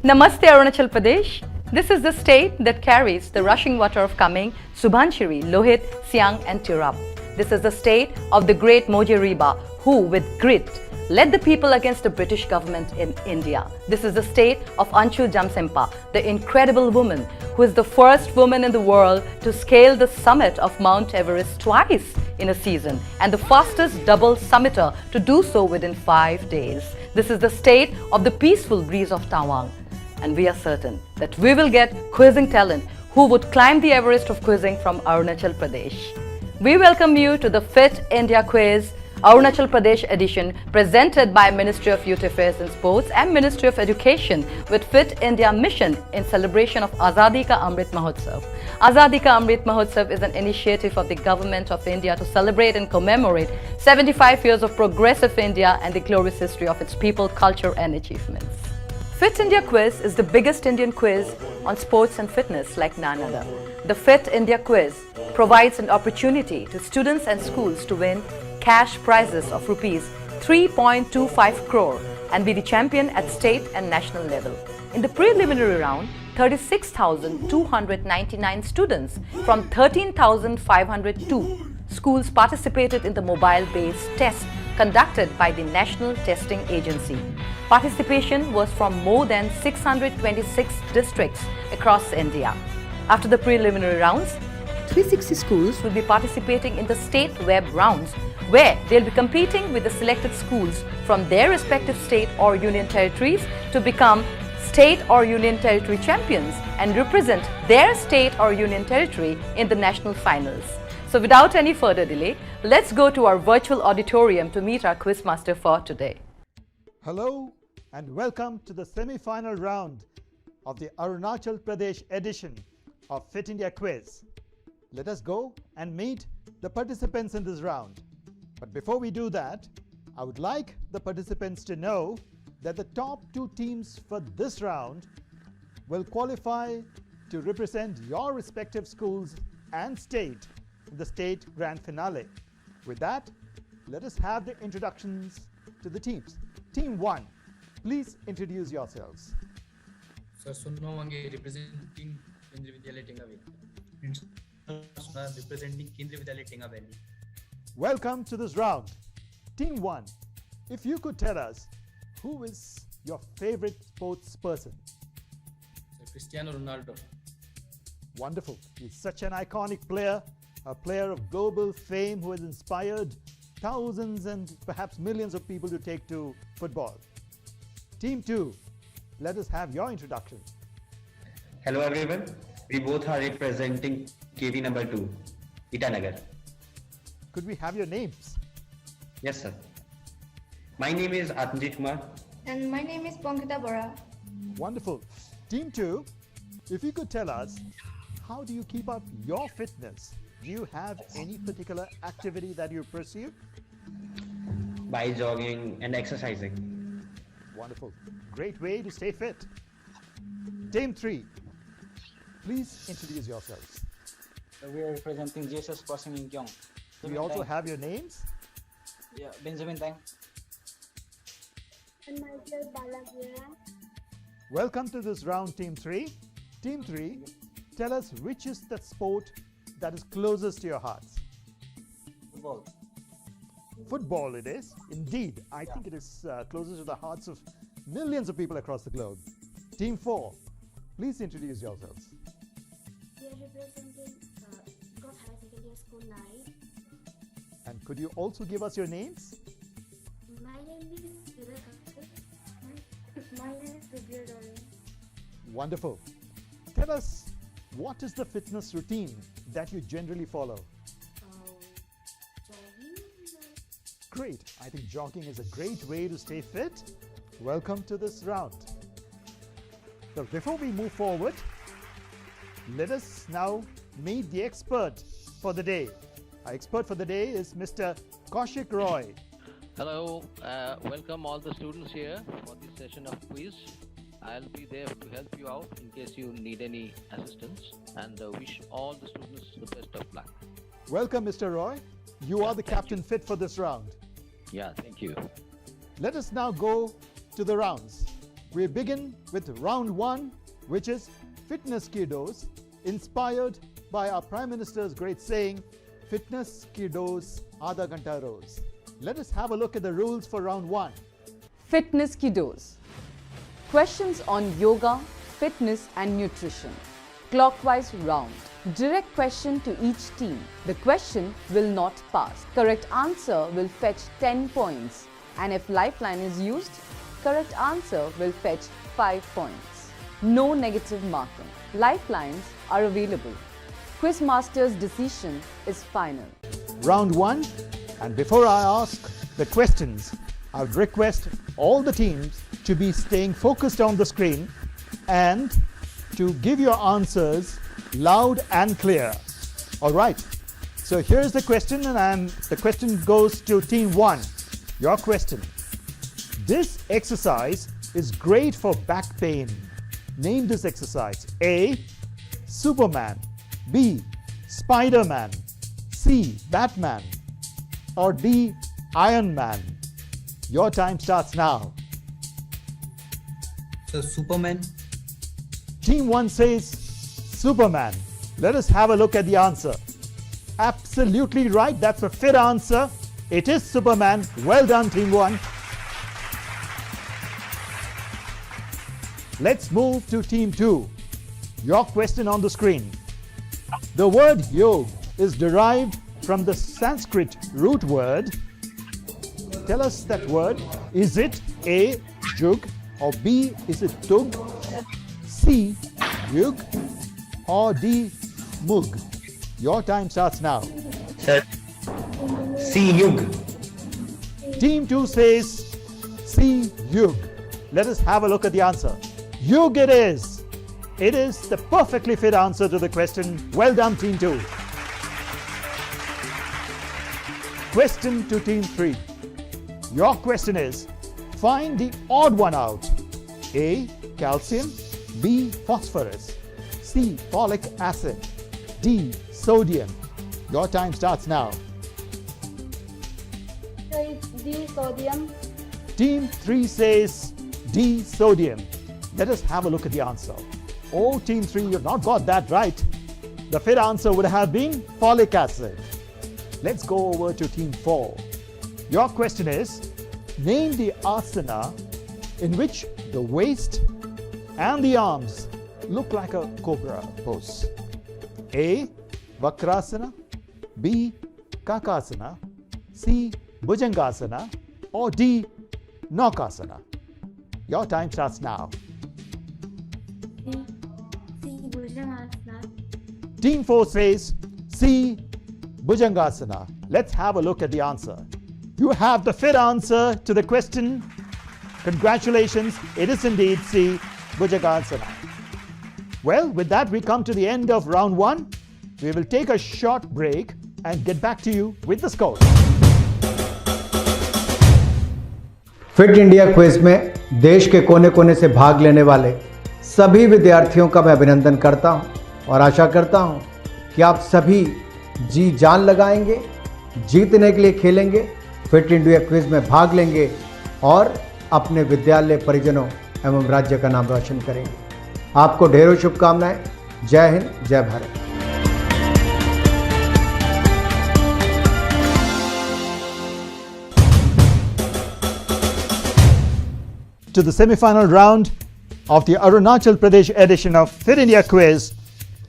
Namaste Arunachal Pradesh. This is the state that carries the rushing water of Kameng, Subansiri, Lohit, Siang and Tirap. This is the state of the great Moje Riba, who with grit led the people against the British government in India. This is the state of Anchu Jamsempa, the incredible woman who is the first woman in the world to scale the summit of Mount Everest twice in a season and the fastest double summiter to do so within 5 days. This is the state of the peaceful breeze of Tawang. And we are certain that we will get quizzing talent who would climb the Everest of quizzing from Arunachal Pradesh. We welcome you to the Fit India Quiz Arunachal Pradesh edition presented by Ministry of Youth Affairs and Sports and Ministry of Education with Fit India Mission in celebration of Azadi Ka Amrit Mahotsav. Azadi Ka Amrit Mahotsav is an initiative of the Government of India to celebrate and commemorate 75 years of progressive India and the glorious history of its people, culture and achievements. Fit India Quiz is the biggest Indian quiz on sports and fitness like none other. The Fit India Quiz provides an opportunity to students and schools to win cash prizes of rupees 3.25 crore and be the champion at state and national level. In the preliminary round, 36,299 students from 13,502 schools participated in the mobile-based test conducted by the National Testing Agency. Participation was from more than 626 districts across India. After the preliminary rounds, 360 schools will be participating in the state web rounds where they'll be competing with the selected schools from their respective state or union territories to become state or union territory champions and represent their state or union territory in the national finals. So without any further delay, let's go to our virtual auditorium to meet our quizmaster for today. Hello and welcome to the semi-final round of the Arunachal Pradesh edition of Fit India Quiz. Let us go and meet the participants in this round. But before we do that, I would like the participants to know that the top two teams for this round will qualify to represent your respective schools and state in the state grand finale. With that, let us have the introductions to the teams. Team 1, please introduce yourselves. Sir Sunno Wange representing Kendriya Vidyalaya Tenga Valley. Representing Kendriya Vidyalaya Tenga Valley. Welcome to this round. Team 1, if you could tell us who is your favorite sports person? Sir Cristiano Ronaldo. Wonderful. He's such an iconic player, a player of global fame who has inspired thousands and perhaps millions of people to take to football. Team 2, let us have your introduction. Hello everyone, we both are representing KV number 2, Itanagar. Could we have your names? Yes sir. My name is Atmanjit Kumar. And my name is Pankita Bora. Wonderful. Team 2, if you could tell us, how do you keep up your fitness? Do you have any particular activity that you pursue? By jogging and exercising. Wonderful. Great way to stay fit. Team 3, please introduce yourselves. We are representing Jesus Passing in Kyong. We also have your names. Yeah, Benjamin Tang. And myself Balagira. Welcome to this round, Team 3. Team 3, tell us which is the sport that is closest to your hearts. Football. Football it is. Indeed, I think it is closest to the hearts of millions of people across the globe. Team 4, please introduce yourselves. We are representing Scott High Secondary School 9. And could you also give us your names? My name is My name is Sudhir Dole. Wonderful. Tell us, what is the fitness routine that you generally follow? Jogging. Great. I think jogging is a great way to stay fit. Welcome to this round. So before we move forward, let us now meet the expert for the day. Our expert for the day is Mr. Kaushik Roy. Hello, welcome all the students here for this session of quiz. I'll be there to help you out in case you need any assistance, and wish all the students the best of luck. Welcome, Mr. Roy. You are the captain fit for this round. Yeah, thank you. Let us now go to the rounds. we begin with round 1, which is fitness ki dose, inspired by our Prime Minister's great saying, fitness ki dose aadha ghanta roz. Let us have a look at the rules for round 1. Fitness ki dose. Questions on yoga, fitness and nutrition. Clockwise round. Direct question to each team. The question will not pass. Correct answer will fetch 10 points. And if lifeline is used, correct answer will fetch 5 points. No negative marking. Lifelines are available. Quizmaster's decision is final. Round 1, and before I ask the questions, I would request all the teams to be staying focused on the screen and to give your answers loud and clear. Alright, so here's the question, and the question goes to team 1. Your question. This exercise is great for back pain. Name this exercise. A. Superman. B. Spider-Man. C. Batman. Or D. Iron Man. Your time starts now. So Superman. Team 1 says Superman. Let us have a look at the answer. Absolutely right. That's a fit answer. It is Superman. Well done, Team 1. Let's move to Team 2. Your question on the screen. The word yog is derived from the Sanskrit root word. Tell us that word. Is it A. Jug, or B. Is it tug, C. Yug, or D. Mug? Your time starts now. Sir, C. Yug. Team 2 says C. Yug. Let us have a look at the answer. Yug it is. It is the perfectly fit answer to the question. Well done, Team 2. Question to Team 3. Your question is, find the odd one out. A. Calcium. B. Phosphorus. C. Folic acid. D. Sodium. Your time starts now. So it's D, sodium. Team 3 says D. Sodium. Let us have a look at the answer. Oh, Team 3, you've not got that right. The fit answer would have been folic acid. Let's go over to Team 4. Your question is, name the asana in which the waist and the arms look like a cobra pose. A. Vakrasana. B. Kakasana. C. Bhujangasana. Or D. Naukasana. Your time starts now. C, Bhujangasana. Team 4 says C. Bhujangasana. Let's have a look at the answer. You have the fit answer to the question. Congratulations, it is indeed C. Bhujangasana. Well, with that we come to the end of round 1. We will take a short break and get back to you with the scores. Fit India quiz में देश के कोने कोने से भाग लेने वाले सभी विद्यार्थियों का मैं अभिनंदन करता हूं और आशा करता हूं कि आप सभी जी जान लगाएंगे, जीतने के लिए खेलेंगे, फिट इंडिया क्विज में भाग लेंगे और अपने विद्यालय परिजनों एवं राज्य का नाम रोशन करेंगे। आपको ढेरों शुभकामनाएं। जय हिंद, जय Bharat. To the semi-final round of the Arunachal Pradesh edition of Fit India Quiz,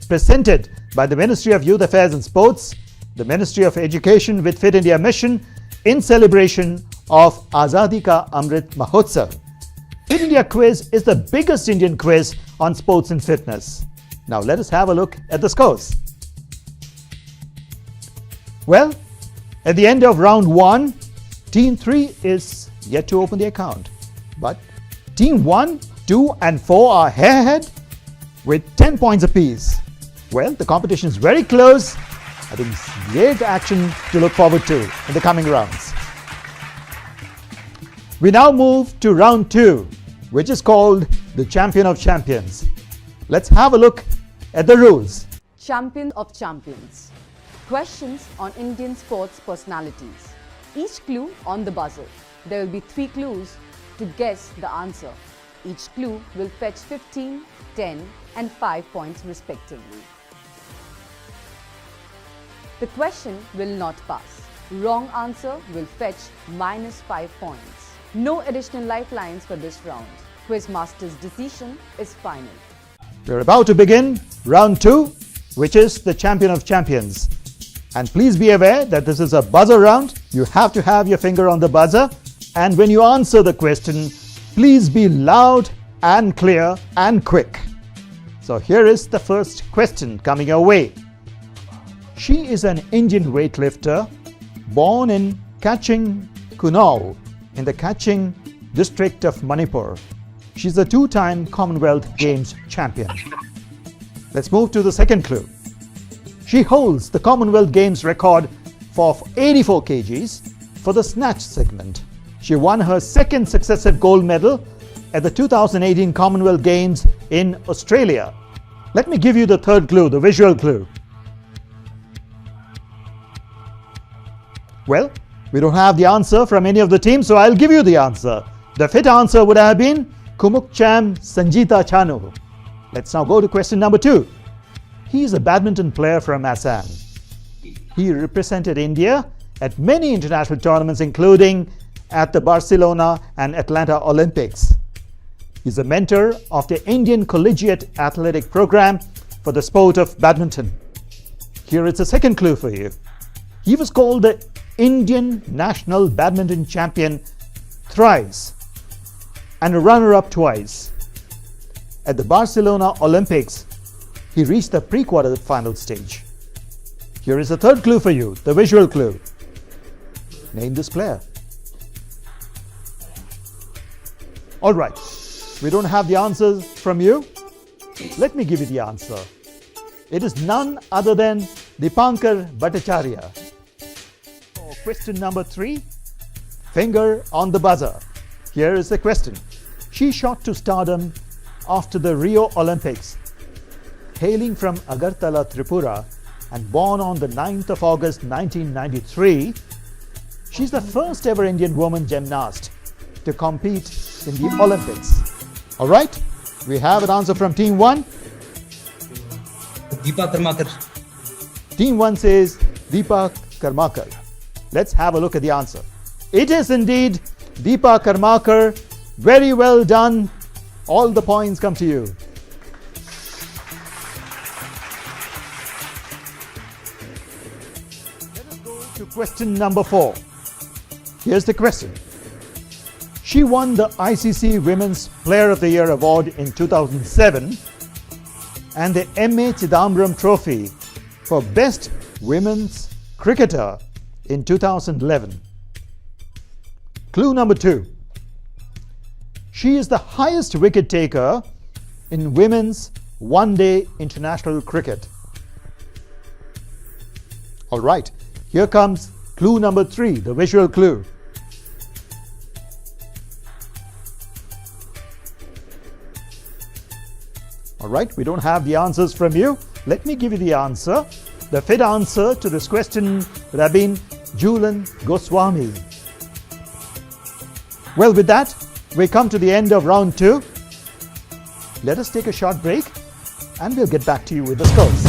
presented by the Ministry of Youth Affairs and Sports, the Ministry of Education with Fit India Mission, in celebration of Azadi ka Amrit Mahotsav. Fit India Quiz is the biggest Indian quiz on sports and fitness. Now let us have a look at the scores. Well, at the end of round 1, Team 3 is yet to open the account. But Team 1, 2 and 4 are head-to-head with 10 points apiece. Well, the competition is very close. I think it's great action to look forward to in the coming rounds. We now move to round 2, which is called the Champion of Champions. Let's have a look at the rules. Champion of Champions. Questions on Indian sports personalities. Each clue on the buzzer. There will be 3 clues to guess the answer. Each clue will fetch 15, 10 and 5 points respectively. The question will not pass. Wrong answer will fetch -5 points. No additional lifelines for this round. Quizmaster's decision is final. We're about to begin round 2, which is the champion of champions. And please be aware that this is a buzzer round. You have to have your finger on the buzzer. And when you answer the question, please be loud and clear and quick. So here is the first question coming your way. She is an Indian weightlifter born in Kaching, Kunaul, in the Kaching district of Manipur. She's a 2-time Commonwealth Games champion. Let's move to the second clue. She holds the Commonwealth Games record for 84 kgs for the snatch segment. She won her second successive gold medal at the 2018 Commonwealth Games in Australia. Let me give you the third clue, the visual clue. Well, we don't have the answer from any of the teams, so I'll give you the answer. The fit answer would have been Kumukcham Sanjita Chanu. Let's now go to question number 2. He is a badminton player from Assam. He represented India at many international tournaments, including at the Barcelona and Atlanta Olympics. He's a mentor of the Indian Collegiate Athletic Program for the sport of badminton. Here is a second clue for you. He was called the Indian National Badminton Champion thrice and a runner-up twice. At the Barcelona Olympics, he reached the pre-quarter final stage. Here is a third clue for you, the visual clue. Name this player. All right, we don't have the answers from you. Let me give you the answer. It is none other than Dipankar Bhattacharya. Question number 3, finger on the buzzer. Here is the question. She shot to stardom after the Rio Olympics. Hailing from Agartala, Tripura, and born on the 9th of August 1993, she's the first ever Indian woman gymnast to compete in the Olympics. All right, we have an answer from Team 1. Deepa Karmakar. Team 1 says Deepa Karmakar. Let's have a look at the answer. It is indeed Deepa Karmakar. Very well done. All the points come to you. Let us go to question number 4. Here's the question. She won the ICC Women's Player of the Year award in 2007 and the M.A. Chidambaram Trophy for Best Women's Cricketer in 2011. Clue number 2. She is the highest wicket taker in women's one-day international cricket. All right, here comes clue number 3, the visual clue. All right, we don't have the answers from you. Let me give you the answer. The fit answer to this question would have been Julan Goswami. Well, with that, we come to the end of round 2. Let us take a short break and we'll get back to you with the scores.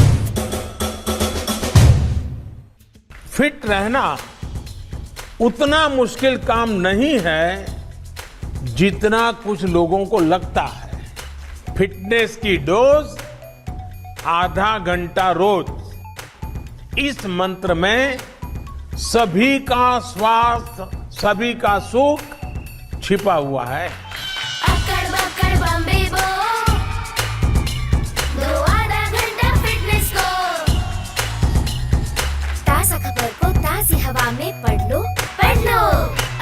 Fit रहना उतना मुश्किल काम नहीं है जितना कुछ लोगों को लगता है। फिटनेस की डोज आधा घंटा रोज। इस मंत्र में सभी का स्वास्थ्य, सभी का सुख छिपा हुआ है। अक्कड़ बक्कड़ बम्बे बो, दो आधा घंटा फिटनेस को। ताज़ा खबर को ताज़ी हवा में पढ़ लो।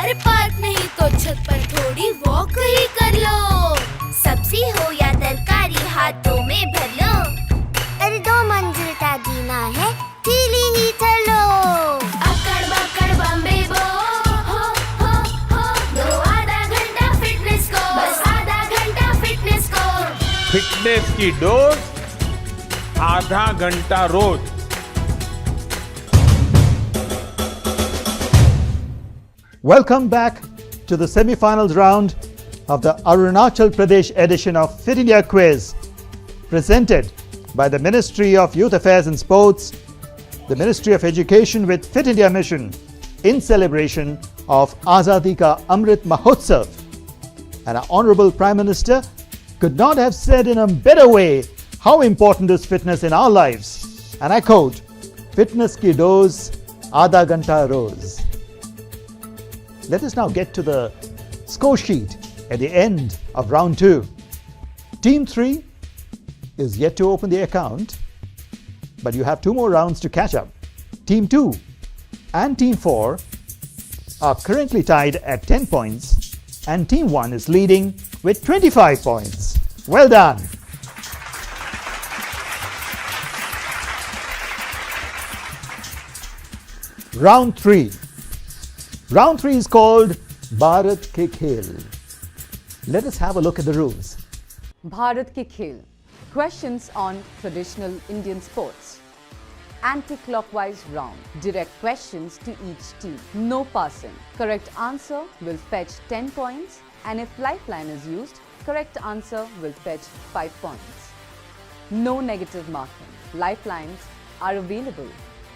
अरे पार्क नहीं तो छत पर थोड़ी वॉक ही कर लो। सब्जी हो या तरकारी हाथों में भर लो। अरे 2 मंजिल का जीना है, ढीली ही चलो। अक्कड़ बक्कड़ बम्बे बो, दो आधा घंटा फिटनेस को, बस आधा घंटा फिटनेस को। फिटनेस की डोज आधा घंटा रोज। Welcome back to the semi-finals round of the Arunachal Pradesh edition of Fit India Quiz, presented by the Ministry of Youth Affairs and Sports, the Ministry of Education with Fit India Mission, in celebration of Azadi ka Amrit Mahotsav. And our Honorable Prime Minister could not have said in a better way how important is fitness in our lives. And I quote, "Fitness ki dose, aadha ghanta roz." Let us now get to the score sheet at the end of round 2. Team 3 is yet to open the account, but you have 2 more rounds to catch up. Team 2 and Team 4 are currently tied at 10 points, and Team 1 is leading with 25 points. Well done. Round 3. Round 3 is called Bharat ke Khel. Let us have a look at the rules. Bharat Ke Khel. Questions on traditional Indian sports. Anti-clockwise round. Direct questions to each team. No passing. Correct answer will fetch 10 points, and if lifeline is used, correct answer will fetch 5 points. No negative marking. Lifelines are available.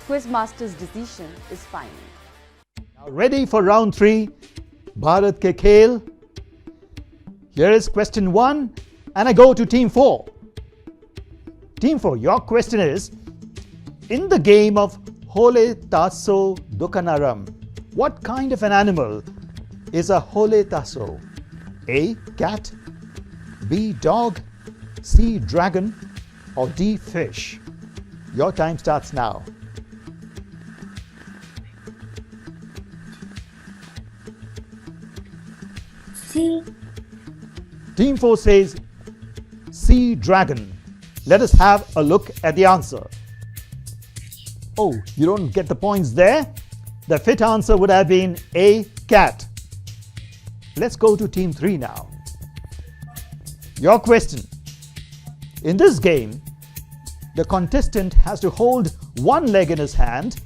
Quizmaster's decision is final. Now ready for round 3, Bharat ke Khel. Here is question 1, and I go to Team 4. Team 4, your question is, in the game of Hole Taso Dukanaram, what kind of an animal is a Hole Taso? A. Cat, B. Dog, C. Dragon, or D. Fish? Your time starts now. C. Team 4 says C. Dragon. Let us have a look at the answer. Oh, you don't get the points there? The fit answer would have been A. Cat. Let's go to Team 3 now. Your question. In this game, the contestant has to hold one leg in his hand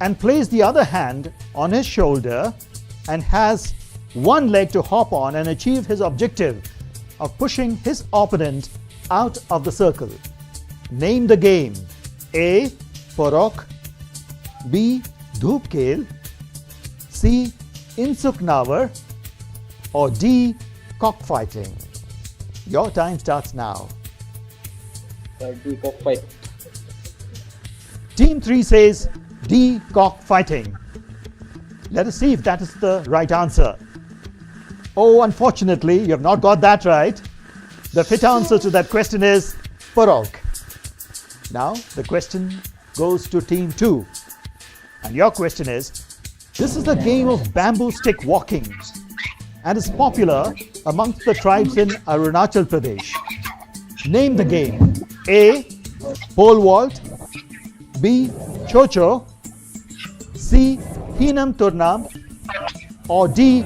and place the other hand on his shoulder, and has one leg to hop on and achieve his objective of pushing his opponent out of the circle. Name the game. A. Porok, B. Dhupkel, C. Insuknavar, or D. Cockfighting. Your time starts now. D. Cockfight. Team 3 says D. Cockfighting. Let us see if that is the right answer. Oh, unfortunately, you have not got that right. The fit answer to that question is Porok. Now, the question goes to Team 2. And your question is, this is the game of bamboo stick walking and is popular amongst the tribes in Arunachal Pradesh. Name the game. A. Pole vault, B. Chocho, C. Hinam Turnam, or D.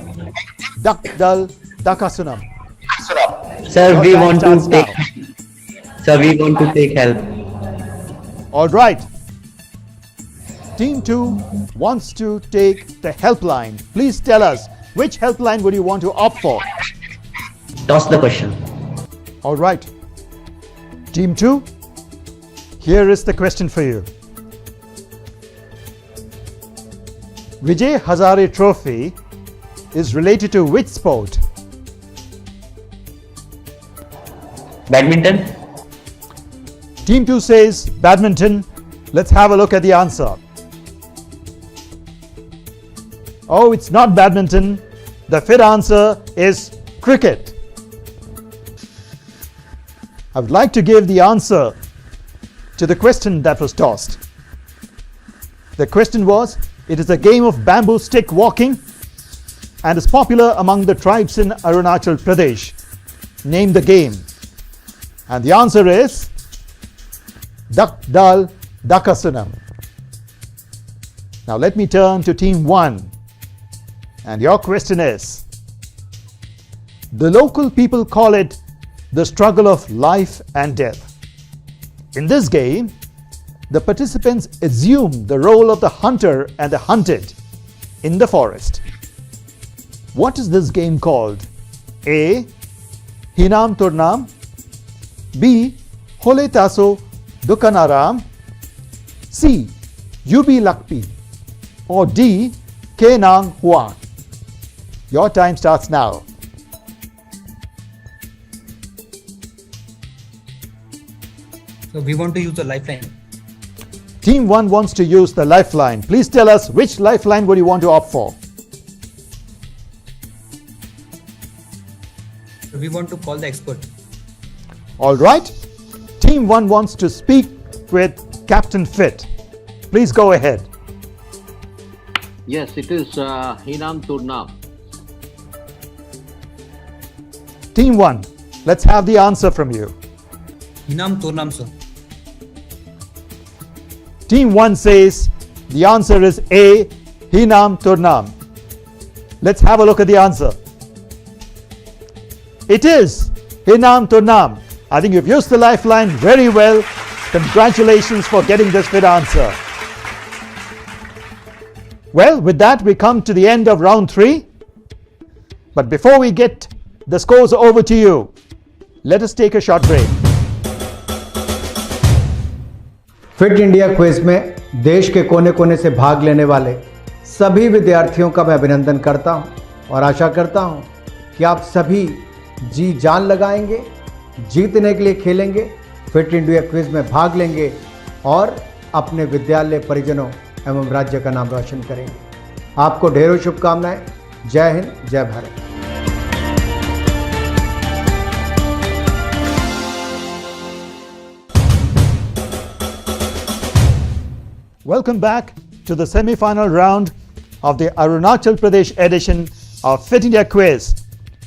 Dak Dal Dakasunam. Sir, we want to take help. All right. Team 2 wants to take the helpline. Please tell us, which helpline would you want to opt for? Toss the question. All right. Team 2, here is the question for you. Vijay Hazare Trophy is related to which sport? Badminton. Team 2 says badminton. Let's have a look at the answer. Oh, it's not badminton. The fit answer is cricket. I would like to give the answer to the question that was tossed. The question was, it is a game of bamboo stick walking and is popular among the tribes in Arunachal Pradesh. Name the game. And the answer is Dak Dal Dakasunam. Now let me turn to Team 1. And your question is, the local people call it the struggle of life and death. In this game, the participants assume the role of the hunter and the hunted in the forest. What is this game called? A. Hinam Turnam, B. Hole Taso Dukanaram, C. Yubi Lakpi, or D. Kenang Huan. Your time starts now. So we want to use the lifeline. Team 1 wants to use the lifeline. Please tell us which lifeline would you want to opt for? So we want to call the expert. All right. Team 1 wants to speak with Captain Fit. Please go ahead. Yes, it is Hinam Turnam. Team 1, let's have the answer from you. Hinam Turnam, sir. Team 1 says the answer is A. Hinam Turnam. Let's have a look at the answer. It is Hinam Turnam. I think you've used the lifeline very well. Congratulations for getting this fit answer. Well, with that we come to the end of round 3. But before we get the scores over to you, let us take a short break. Fit India quiz में देश के कोने कोने से भाग लेने वाले सभी विद्यार्थियों का मैं अभिनंदन करता हूं और आशा करता हूं कि आप सभी जी जान लगाएंगे, जीतने के लिए खेलेंगे, फिट इंडिया क्विज में भाग लेंगे और अपने विद्यालय, परिजनों एवं राज्य का नाम रोशन करेंगे। आपको ढेरों शुभकामनाएं। जय हिंद, जय Bharat. Welcome back to the semi-final round of the Arunachal Pradesh edition of Fit India Quiz,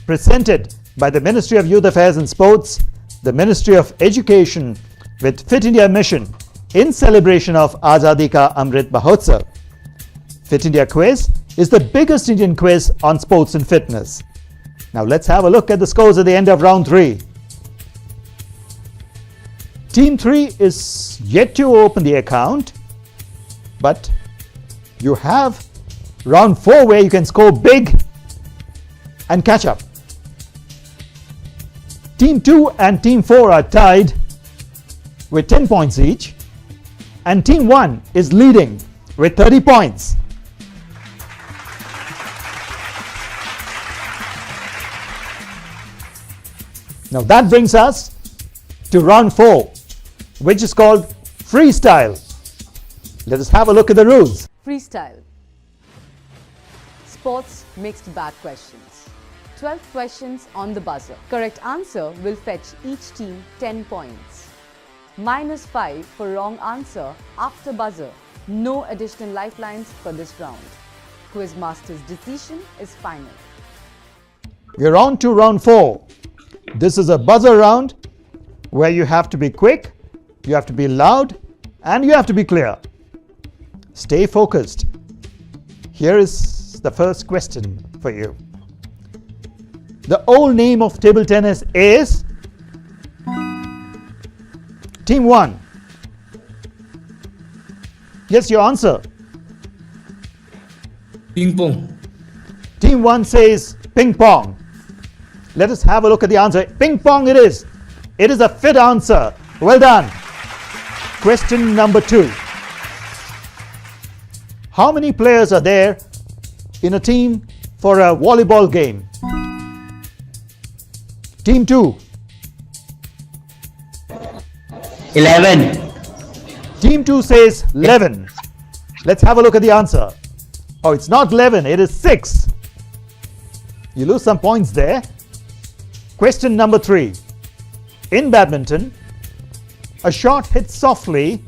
presented by the Ministry of Youth Affairs and Sports, the Ministry of Education, with Fit India Mission in celebration of Azadi ka Amrit Mahotsav. Fit India Quiz is the biggest Indian quiz on sports and fitness. Now let's have a look at the scores at the end of round 3. Team 3 is yet to open the account, but you have round 4 where you can score big and catch up. Team 2 and Team 4 are tied with 10 points each, and Team 1 is leading with 30 points. Now that brings us to round 4, which is called freestyle. Let us have a look at the rules. Freestyle. Sports mixed bag questions. 12 questions on the buzzer. Correct answer will fetch each team 10 points. -5 for wrong answer after buzzer. No additional lifelines for this round. Quizmaster's decision is final. We're on to round 4. This is a buzzer round where you have to be quick, you have to be loud, and you have to be clear. Stay focused. Here is the first question for you. The old name of table tennis is? Team 1. Yes, your answer. Ping pong. Team 1 says ping pong. Let us have a look at the answer. Ping pong it is. It is a fit answer. Well done. Question number 2. How many players are there in a team for a volleyball game? Team 2. 11. Team 2 says 11. Let's have a look at the answer. Oh, it's not 11, it is 6. You lose some points there. Question number 3. In badminton, a shot hits softly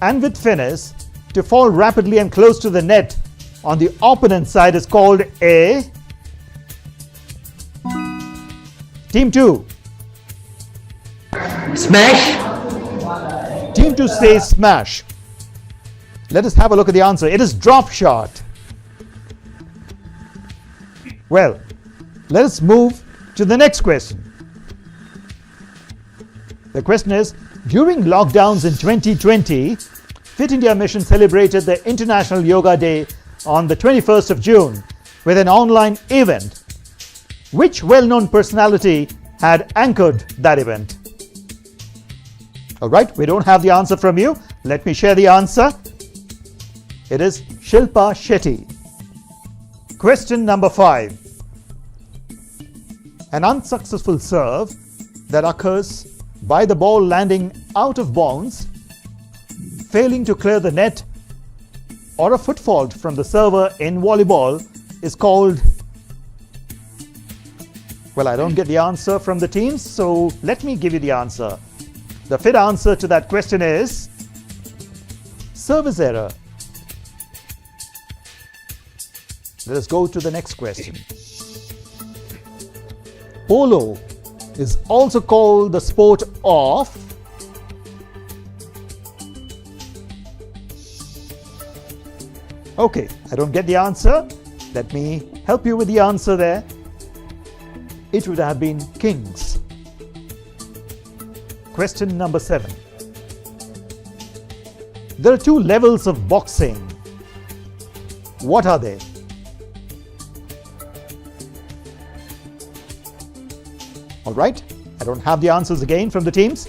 and with finesse to fall rapidly and close to the net on the opponent side is called a? Team 2. Smash. Team 2 says smash. Let us have a look at the answer. It is drop shot. Well, let us move to the next question. The question is, during lockdowns in 2020, Fit India Mission celebrated the International Yoga Day on the 21st of June with an online event. Which well-known personality had anchored that event? All right, we don't have the answer from you. Let me share the answer. It is Shilpa Shetty. Question number 5. An unsuccessful serve that occurs by the ball landing out of bounds, failing to clear the net, or a foot fault from the server in volleyball is called... Well, I don't get the answer from the teams, so let me give you the answer. The fit answer to that question is service error. Let us go to the next question. Polo is also called the sport of... Okay, I don't get the answer. Let me help you with the answer there. It would have been kings. Question number 7. There are 2 levels of boxing. What are they? All right, I don't have the answers again from the teams.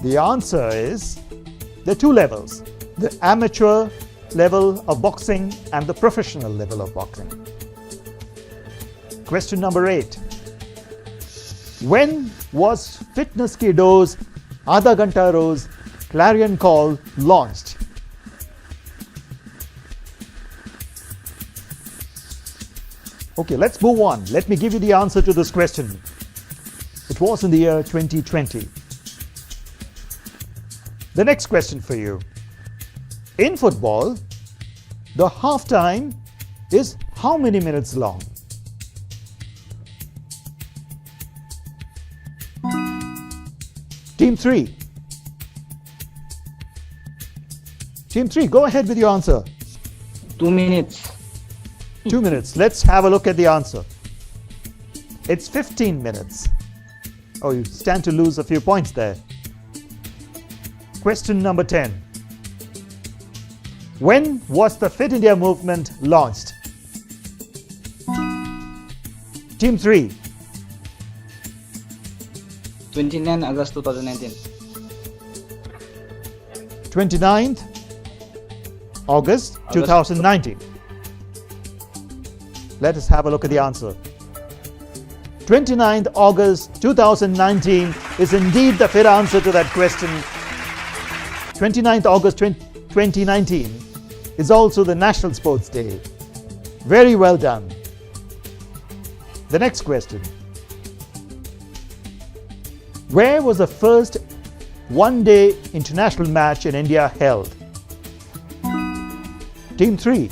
The answer is there are 2 levels: the amateur level of boxing and the professional level of boxing. Question number 8. When was Fitness Ki Dose Aadha Ghanta Roz clarion call launched? Okay, let's move on. Let me give you the answer to this question. It was in the year 2020. The next question for you. In football, the halftime is how many minutes long? Team 3. Team 3, go ahead with your answer. 2 minutes. 2 minutes. Let's have a look at the answer. It's 15 minutes. Oh, you stand to lose a few points there. Question number 10. When was the Fit India movement launched? Team 3. 29 August 2019. 29th August 2019. Let us have a look at the answer. 29th August 2019 is indeed the fit answer to that question. 29th August 2019 is also the National Sports Day. Very well done. The next question. Where was the first one-day international match in India held? Team 3.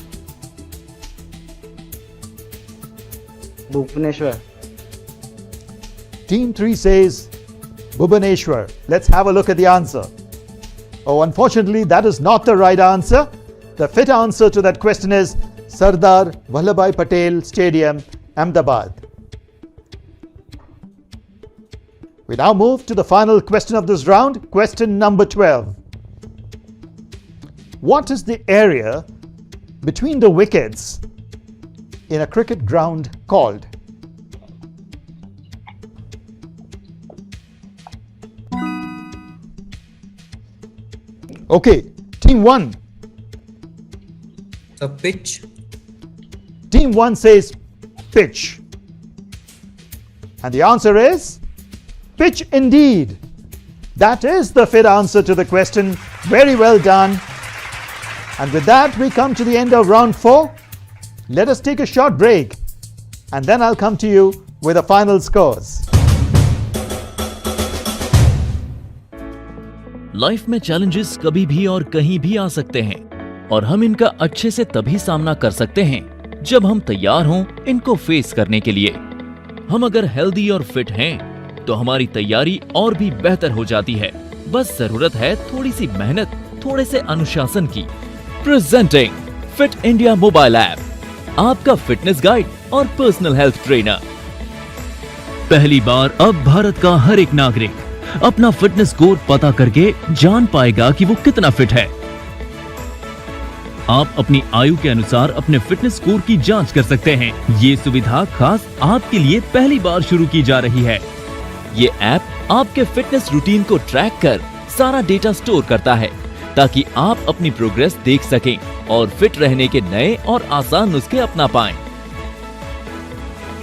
Bhubaneswar. Team 3 says Bhubaneswar. Let's have a look at the answer. Oh, unfortunately, that is not the right answer. The fit answer to that question is Sardar Vallabhbhai Patel Stadium, Ahmedabad. We now move to the final question of this round, question number 12. What is the area between the wickets in a cricket ground called? Okay, Team 1. The pitch. Team 1 says pitch. And the answer is pitch indeed. That is the fit answer to the question. Very well done. And with that, we come to the end of round 4. Let us take a short break and then I'll come to you with the final scores. Life में challenges कभी भी और कहीं भी आ सकते हैं और हम इनका अच्छे से तभी सामना कर सकते हैं जब हम तैयार हों इनको फेस करने के लिए। हम अगर हेल्दी और फिट हैं तो हमारी तैयारी और भी बेहतर हो जाती है। बस जरूरत है थोड़ी सी मेहनत, थोड़े से अनुशासन की। Presenting fit India mobile app, आपका फिटनेस गाइड और पर्सनल हेल्थ ट्रेनर। पहली बार अब भारत का हर एक नागरिक अपना फिटनेस स्कोर पता करके जान पाएगा कि वो कितना फिट है। आप अपनी आयु के अनुसार अपने फिटनेस स्कोर की जांच कर सकते हैं। ये सुविधा खास आपके लिए पहली बार शुरू की जा रही है। ये ऐप आपके फिटनेस रूटीन को ट्रैक कर सारा डेटा स्टोर करता है ताकि आप अपनी प्रोग्रेस देख सकें और फिट रहने के नए और आसान नुस्खे अपना पाएं।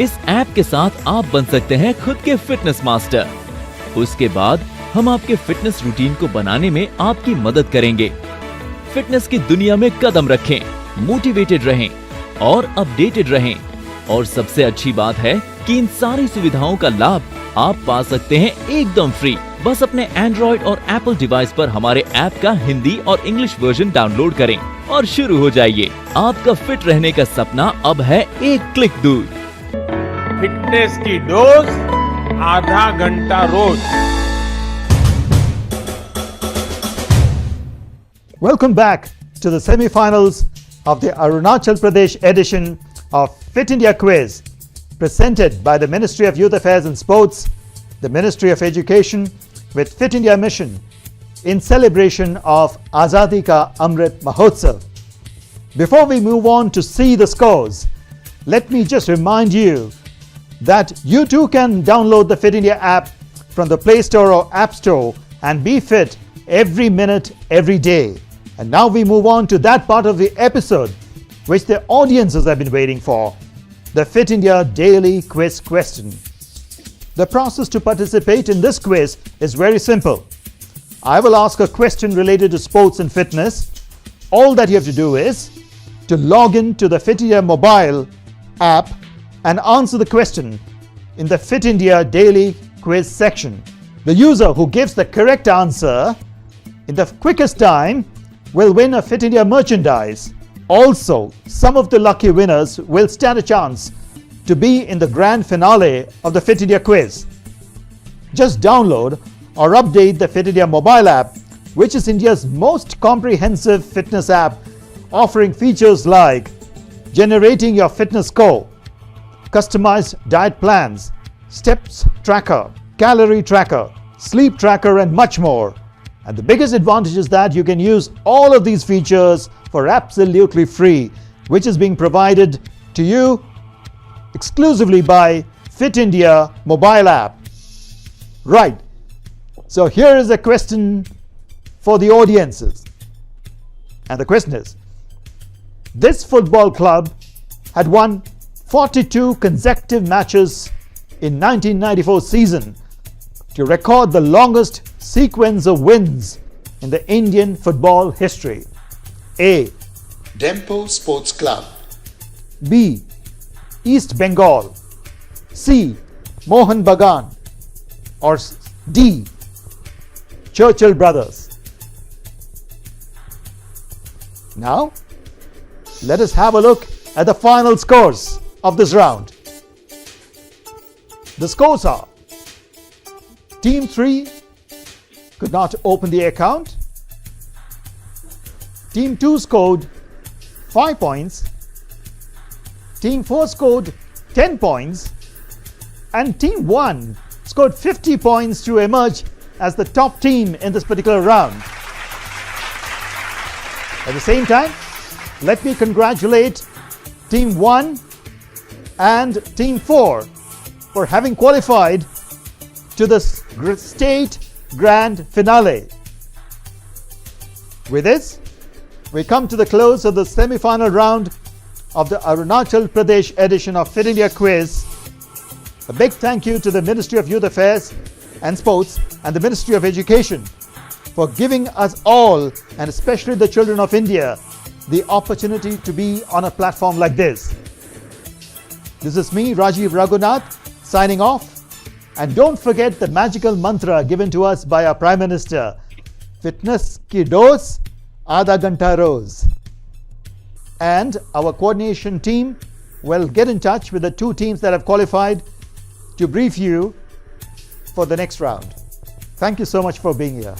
इस ऐप के साथ आप बन सकते हैं खुद के फिटनेस मास्टर। उसके बाद हम आपके फिटनेस रूटीन को बनाने में आपकी मदद करेंगे। फिटनेस की दुनिया में कदम रखें, मोटिवेटेड रहें और अपडेटेड रहें। और सबसे अच्छी बात है कि इन सारी सुविधाओं का लाभ आप पा सकते हैं एकदम फ्री। बस अपने एंड्रॉइड और एप्पल डिवाइस पर हमारे ऐप का हिंदी और इंग्लिश वर्जन डाउनलोड करें और शुरू हो जाइए। आपका फिट रहने का सपना अब है एक क्लिक दूर। फिटनेस की डोज आधा घंटा रोज। Welcome back to the semi-finals of the Arunachal Pradesh edition of Fit India Quiz, presented by the Ministry of Youth Affairs and Sports, the Ministry of Education, with Fit India Mission in celebration of Azadi ka Amrit Mahotsav. Before we move on to see the scores, let me just remind you that you too can download the Fit India app from the Play Store or App Store and be fit every minute, every day. And now we move on to that part of the episode which the audiences have been waiting for, the Fit India Daily Quiz question. The process to participate in this quiz is very simple. I will ask a question related to sports and fitness. All that you have to do is to log in to the Fit India mobile app and answer the question in the Fit India Daily Quiz section. The user who gives the correct answer in the quickest time will win a Fit India merchandise. Also, some of the lucky winners will stand a chance to be in the grand finale of the Fit India quiz. Just download or update the Fit India mobile app, which is India's most comprehensive fitness app, offering features like generating your fitness score, customized diet plans, steps tracker, calorie tracker, sleep tracker, and much more. And the biggest advantage is that you can use all of these features for absolutely free, which is being provided to you exclusively by Fit India mobile app. Right. So here is a question for the audiences. And the question is, this football club had won 42 consecutive matches in 1994 season to record the longest sequence of wins in the Indian football history. A. Dempo Sports Club. B. East Bengal. C. Mohan Bagan. Or D. Churchill Brothers. Now, let us have a look at the final scores of this round. The scores are: Team 3 could not open the account. Team 2 scored 5 points. Team 4 scored 10 points. And Team 1 scored 50 points to emerge as the top team in this particular round. At the same time, let me congratulate Team 1 and Team 4 for having qualified to the state grand finale. With this, we come to the close of the semi-final round of the Arunachal Pradesh edition of Fit India Quiz. A big thank you to the Ministry of Youth Affairs and Sports and the Ministry of Education for giving us all, and especially the children of India, the opportunity to be on a platform like this. This is me, Rajiv Raghunath, signing off. And don't forget the magical mantra given to us by our Prime Minister, fitness ki dose, aadha ghanta roz. And our coordination team will get in touch with the two teams that have qualified to brief you for the next round. Thank you so much for being here.